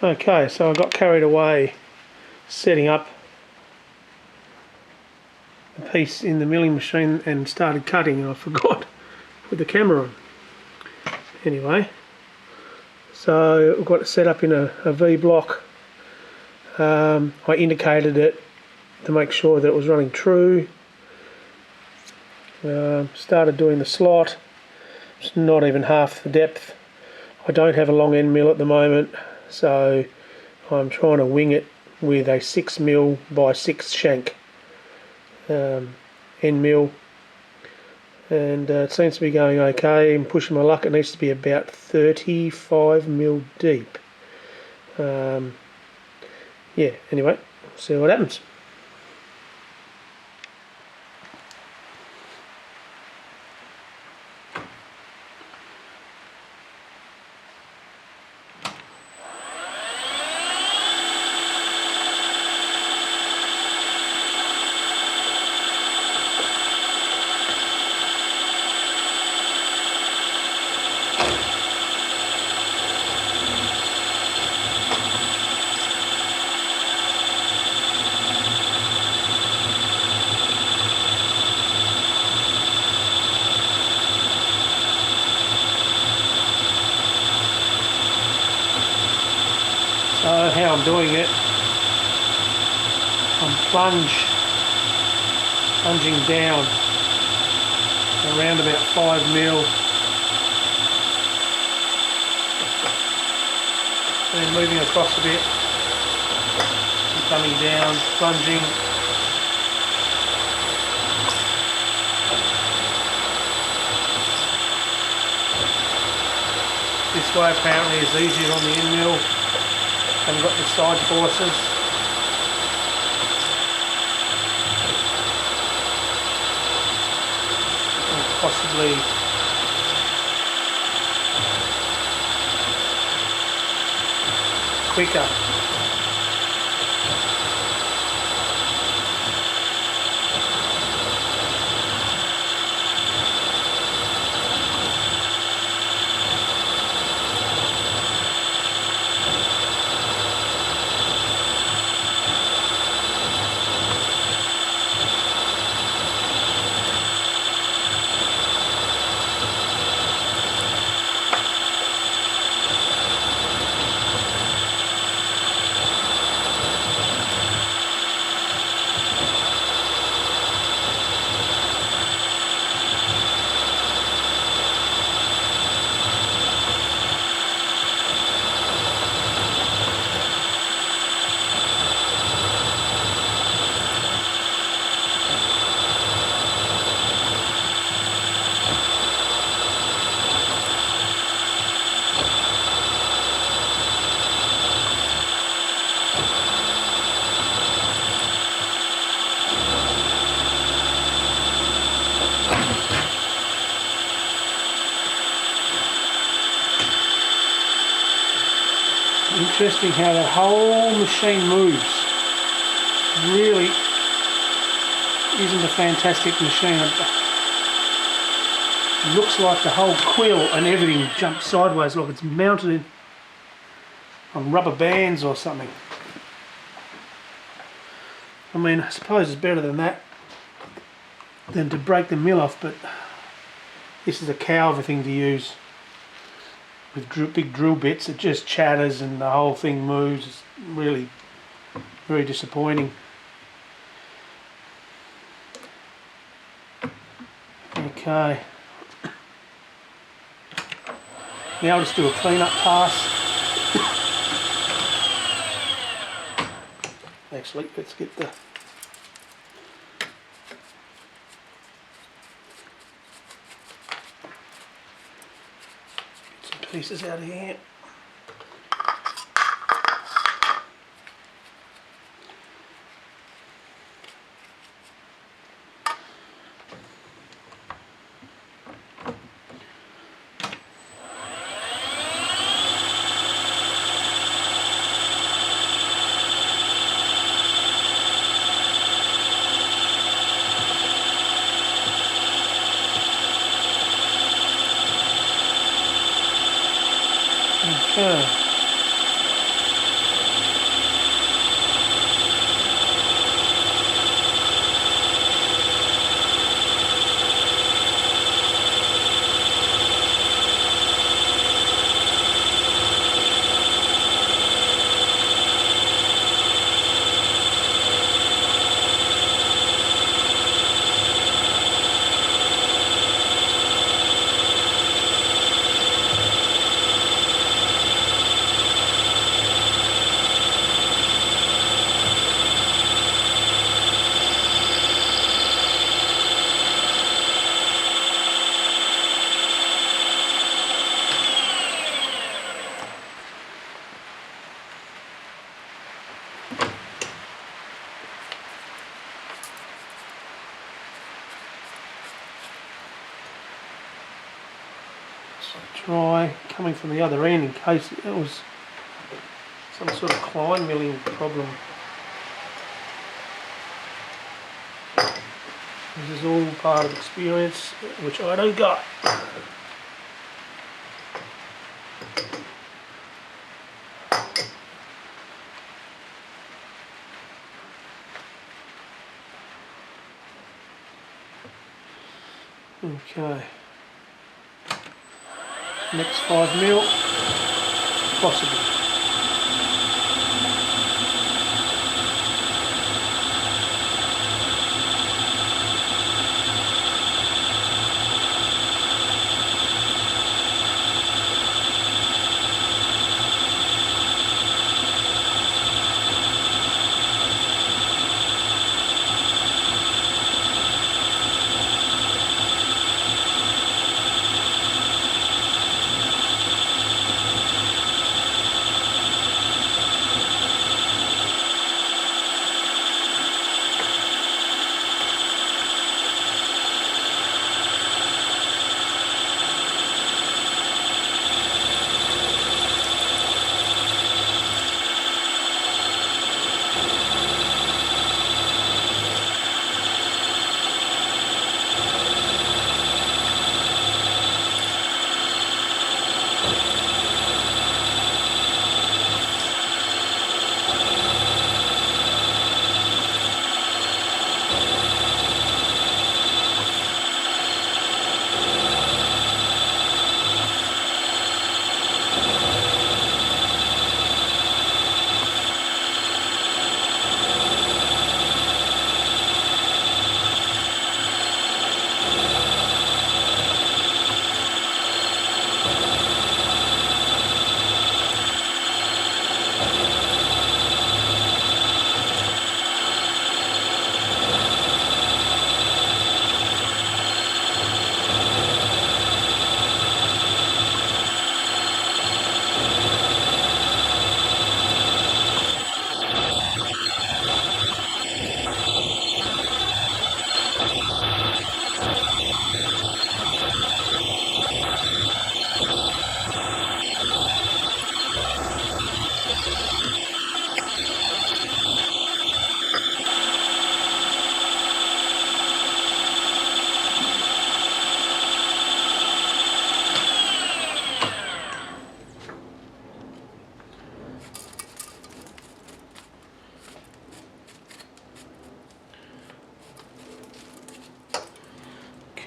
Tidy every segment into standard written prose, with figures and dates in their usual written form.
Okay, so I got carried away setting up a piece in the milling machine and started cutting, and I forgot to put the camera on. Anyway, so I've got it set up in a V block. I indicated it to make sure that it was running true. Started doing the slot. It's not even half the depth. I don't have a long end mill at the moment, so I'm trying to wing it with a 6mm by 6 shank end mill, and it seems to be going okay. I'm pushing my luck. It needs to be about 35mm deep. Yeah, anyway, see what happens. So how I'm doing it, I'm plunging down around about 5mm, then moving across a bit and coming down, plunging. This way apparently is easier on the end mill. Haven't got the side forces. Or possibly quicker. Interesting how the whole machine moves. Really isn't a fantastic machine. It looks like the whole quill and everything jumps sideways, like it's mounted on rubber bands or something. I mean, I suppose it's better than that, than to break the mill off, but this is a cow of a thing to use. With big drill bits, it just chatters and the whole thing moves. It's really very disappointing. Okay, now let's do a clean-up pass. Actually, let's get the bits and pieces out of here. Try coming from the other end in case it was some sort of Klein milling problem. This is all part of experience, which I don't got. Okay. Next 5mm, possible.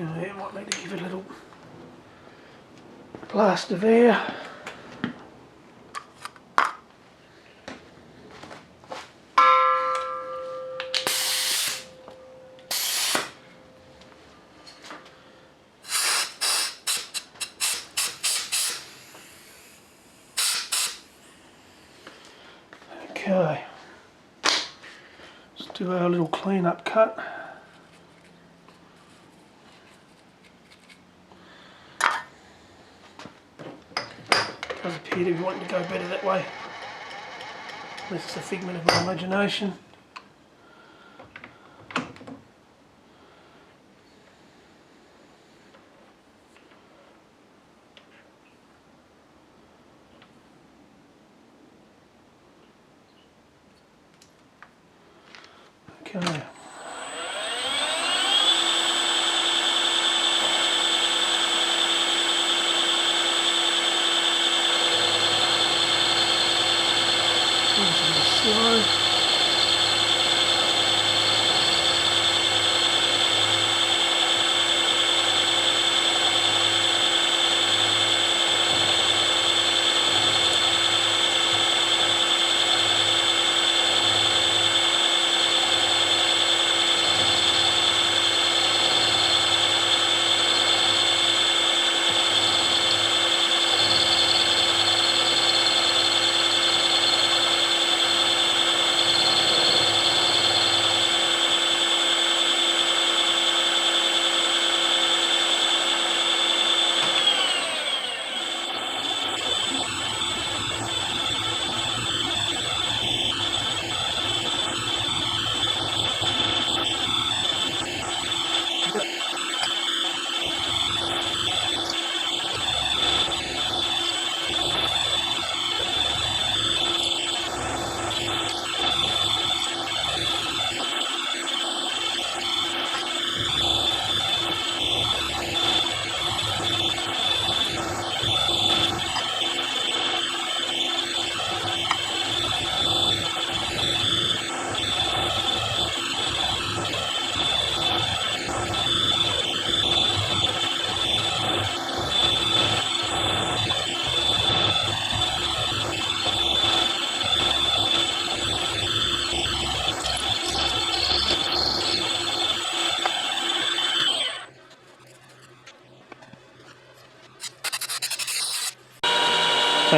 Okay, I might need to give it a little blast of air. Okay, let's do our little clean-up cut. Does appear to be wanting to go better that way, unless it's a figment of my imagination. Okay. Slow.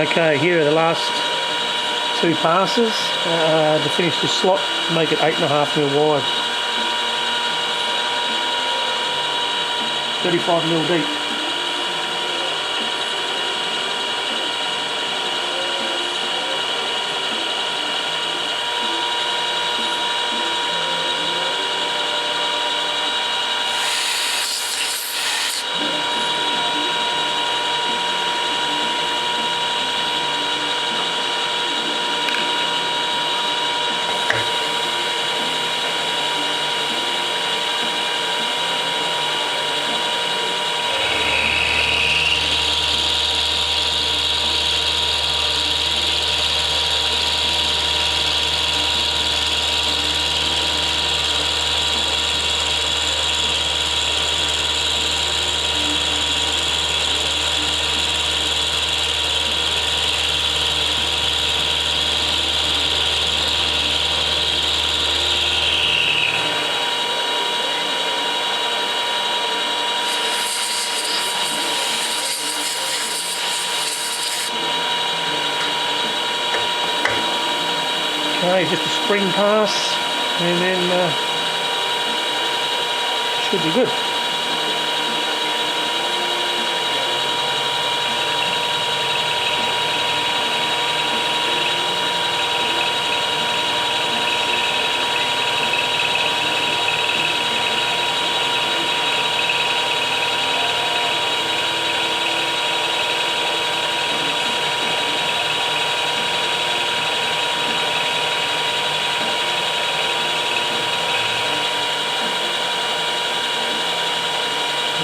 Okay, here are the last two passes to finish this slot, make it 8.5mm wide. 35mm deep. Okay, just a spring pass, and then should be good.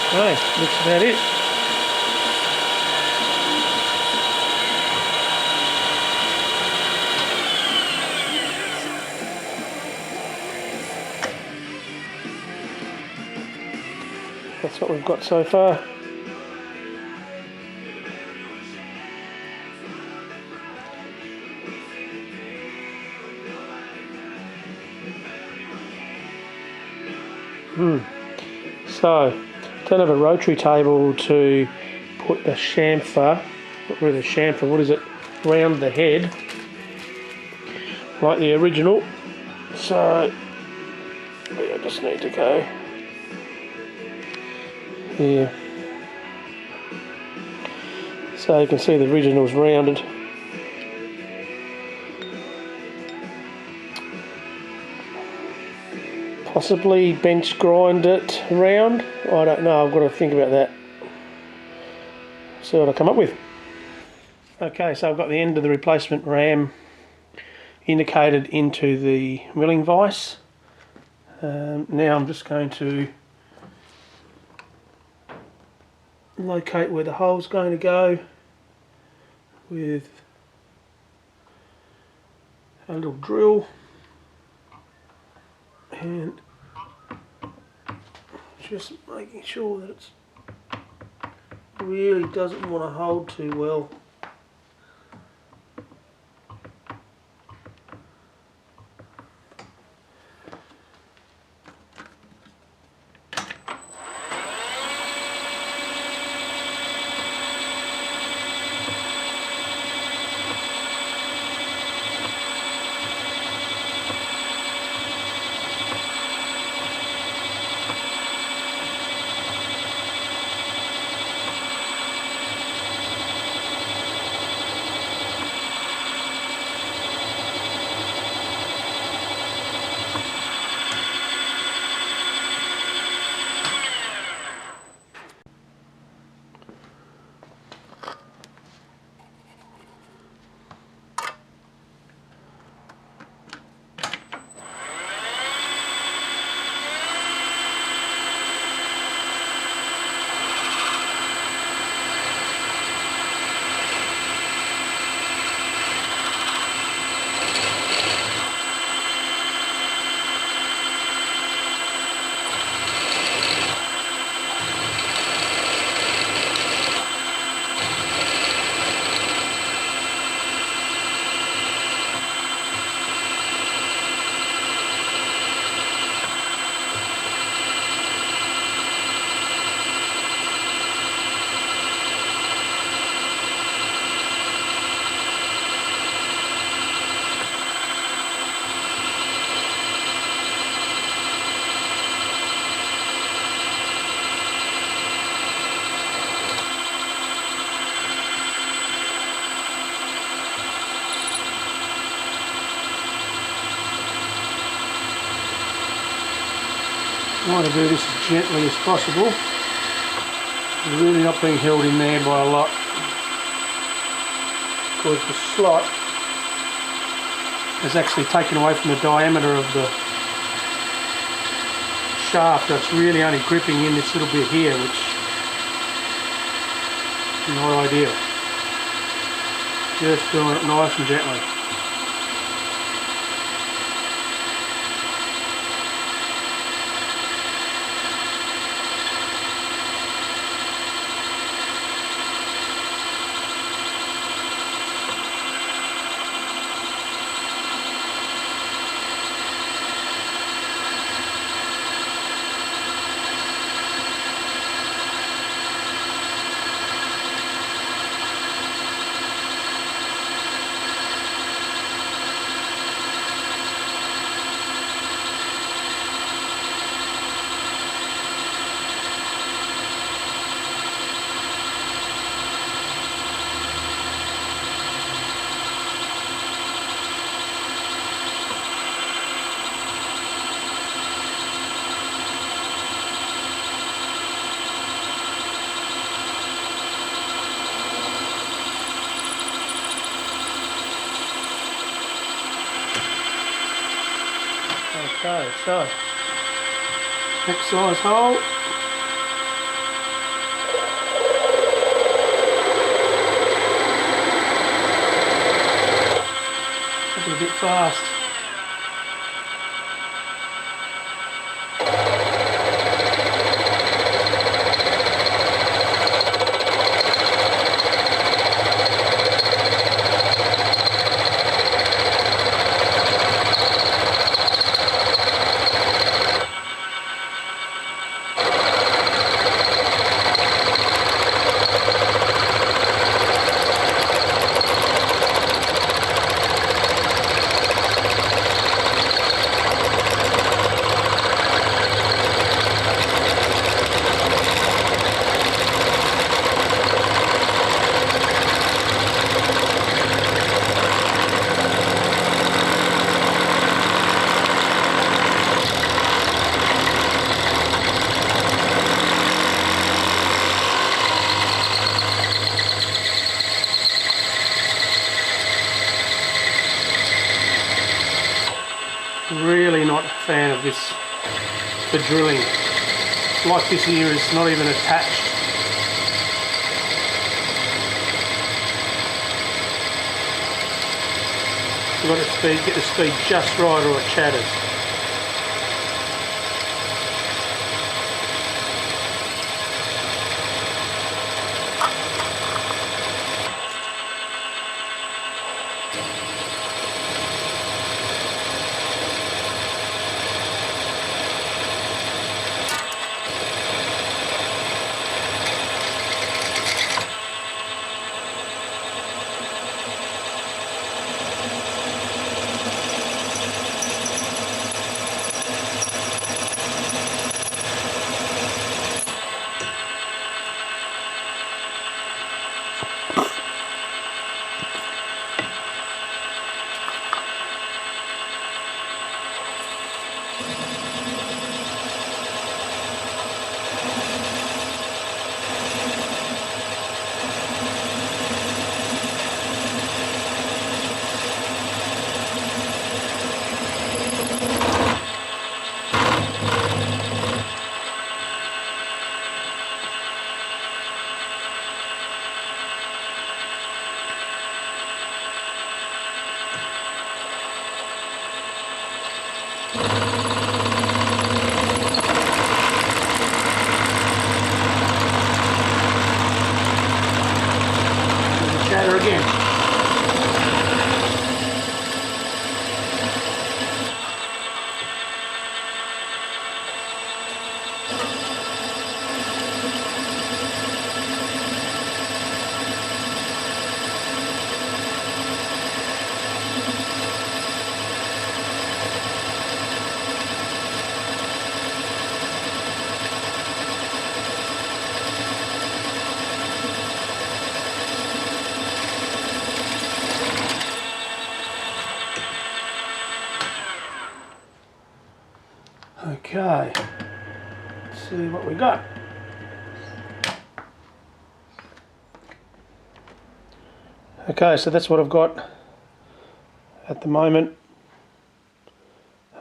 Okay, looks about it. That's what we've got so far. So, don't have a rotary table to put the chamfer, what is it, round the head, like the original. So, I just need to go here. So you can see the original's rounded. Possibly bench grind it round. I don't know, I've got to think about that. See what I come up with. Okay, so I've got the end of the replacement ram indicated into the milling vise. Now I'm just going to locate where the hole's going to go with a little drill, and just making sure that it really doesn't want to hold too well. Trying to do this as gently as possible. You're really not being held in there by a lot, because the slot is actually taken away from the diameter of the shaft. That's really only gripping in this little bit here, which is not ideal. Just doing it nice and gently. Okay, so next size hole. A bit fast. Really not a fan of this for drilling. It's like this here is not even attached. You've got to get the speed just right or it chatters. Chatter again. Okay, see what we got. Okay, so that's what I've got at the moment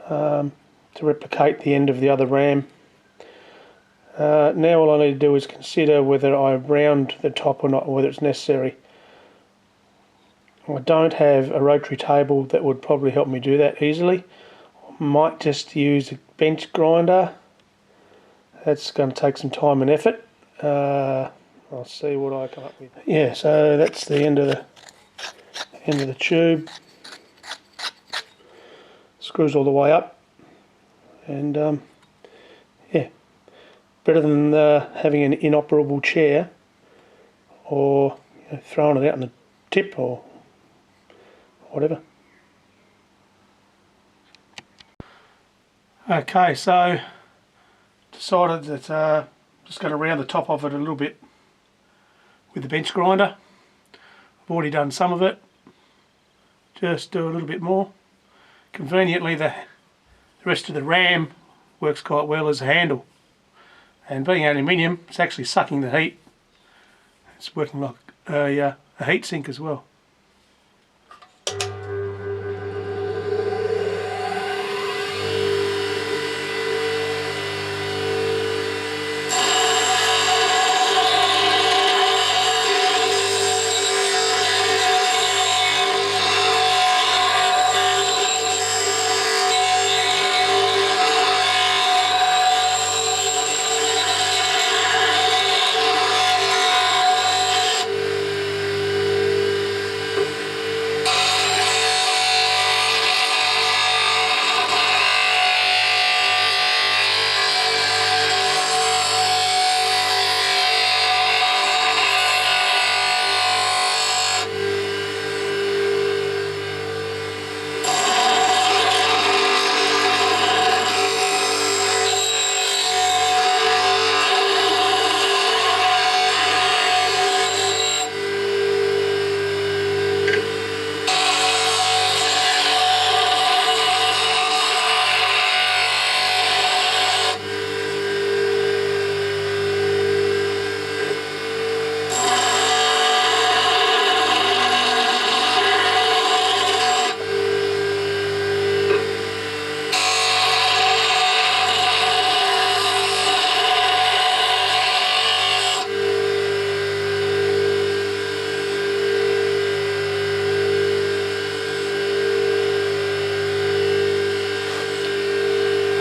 to replicate the end of the other ram. Now all I need to do is consider whether I round the top or not, or whether it's necessary. I don't have a rotary table that would probably help me do that easily. I might just use a bench grinder. That's going to take some time and effort. I'll see what I come up with. Yeah, so that's the end of the tube. Screws all the way up, and yeah, better than having an inoperable chair or throwing it out in the tip or whatever. Okay, so decided that just going to round the top of it a little bit with the bench grinder. I've already done some of it, just do a little bit more. Conveniently the rest of the ram works quite well as a handle, and being aluminium, it's actually sucking the heat. It's working like a heat sink as well.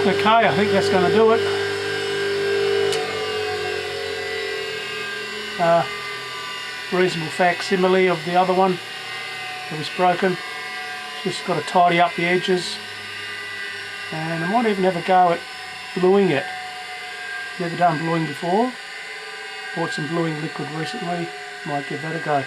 Okay, I think that's going to do it. Reasonable facsimile of the other one that was broken. Just got to tidy up the edges, and I might even have a go at bluing it. Never done bluing before. Bought some bluing liquid recently, might give that a go.